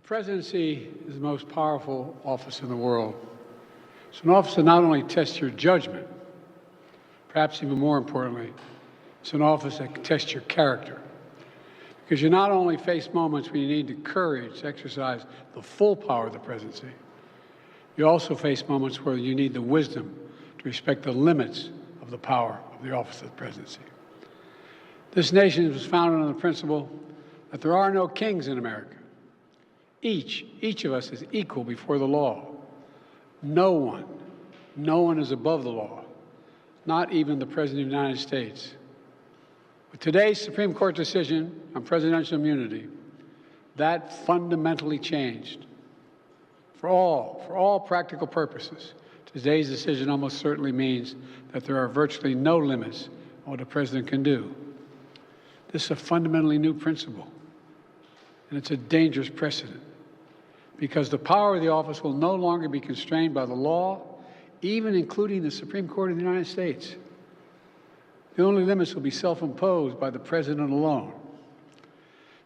presidency is the most powerful office in the world. It's an office that not only tests your judgment, perhaps even more importantly, it's an office that can test your character. Because you not only face moments when you need the courage to exercise the full power of the presidency, you also face moments where you need the wisdom to respect the limits of the power of the office of the presidency. This nation was founded on the principle that there are no kings in America. Each of us is equal before the law. No one is above the law, not even the President of the United States. With today's Supreme Court decision on presidential immunity, that fundamentally changed. For all practical purposes, today's decision almost certainly means that there are virtually no limits on what a president can do. This is a fundamentally new principle, and it's a dangerous precedent, because the power of the office will no longer be constrained by the law, even including the Supreme Court of the United States. The only limits will be self-imposed by the president alone.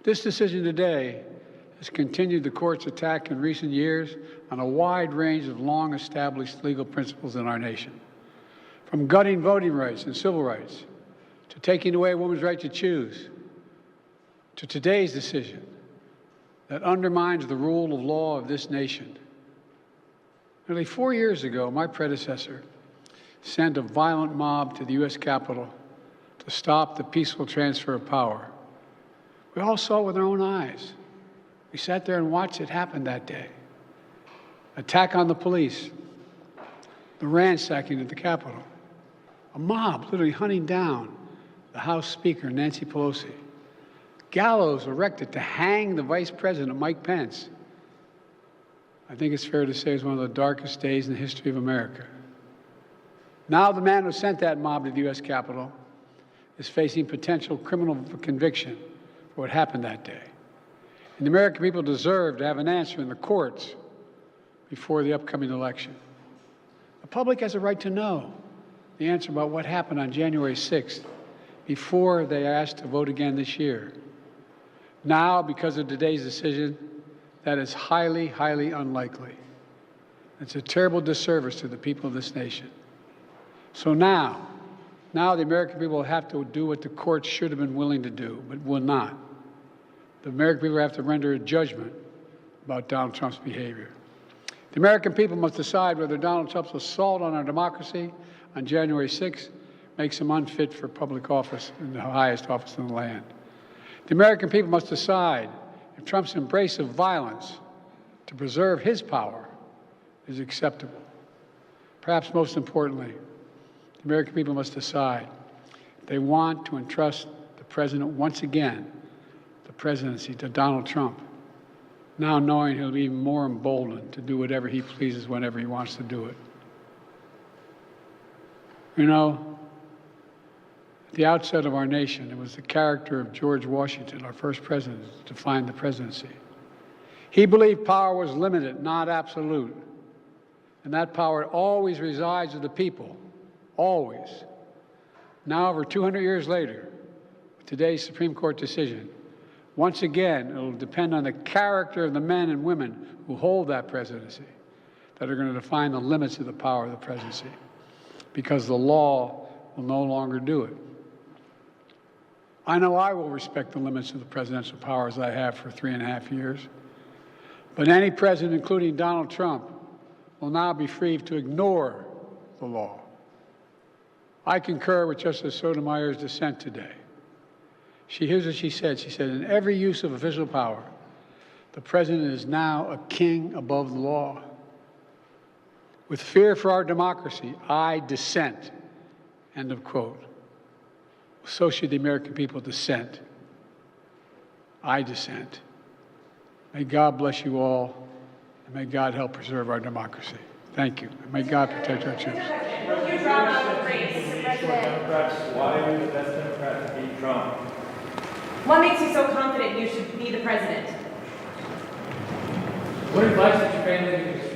This decision today has continued the court's attack in recent years on a wide range of long-established legal principles in our nation, from gutting voting rights and civil rights, to taking away a woman's right to choose, to today's decision that undermines the rule of law of this nation. Nearly 4 years ago, my predecessor sent a violent mob to the U.S. Capitol to stop the peaceful transfer of power. We all saw it with our own eyes. We sat there and watched it happen that day. Attack on the police, the ransacking at the Capitol, a mob literally hunting down the House Speaker, Nancy Pelosi, gallows erected to hang the Vice President, Mike Pence. I think it's fair to say it's one of the darkest days in the history of America. Now the man who sent that mob to the U.S. Capitol is facing potential criminal conviction for what happened that day. And the American people deserve to have an answer in the courts before the upcoming election. The public has a right to know the answer about what happened on January 6th before they are asked to vote again this year. Now, because of today's decision, that is highly, highly unlikely. It's a terrible disservice to the people of this nation. So now the American people will have to do what the courts should have been willing to do, but will not. The American people have to render a judgment about Donald Trump's behavior. The American people must decide whether Donald Trump's assault on our democracy on January 6th makes him unfit for public office in the highest office in the land. The American people must decide if Trump's embrace of violence to preserve his power is acceptable. Perhaps most importantly, the American people must decide if they want to entrust the president once again, the presidency, to Donald Trump, now knowing he'll be even more emboldened to do whatever he pleases whenever he wants to do it. You know, at the outset of our nation, it was the character of George Washington, our first president, to define the presidency. He believed power was limited, not absolute, and that power always resides with the people, always. Now, over 200 years later, with today's Supreme Court decision, once again, it will depend on the character of the men and women who hold that presidency that are going to define the limits of the power of the presidency, because the law will no longer do it. I know I will respect the limits of the presidential powers I have for 3.5 years, but any president, including Donald Trump, will now be free to ignore the law. I concur with Justice Sotomayor's dissent today. Here's what she said. She said, in every use of official power, the president is now a king above the law. With fear for our democracy, I dissent. End of quote. So should the American people dissent. I dissent. May God bless you all, and may God help preserve our democracy. Thank you. And may God protect our troops. Will you drop out the phrase, President? Why are you the best Democrat to beat Trump? What makes you so confident you should be the president? What advice did your family give you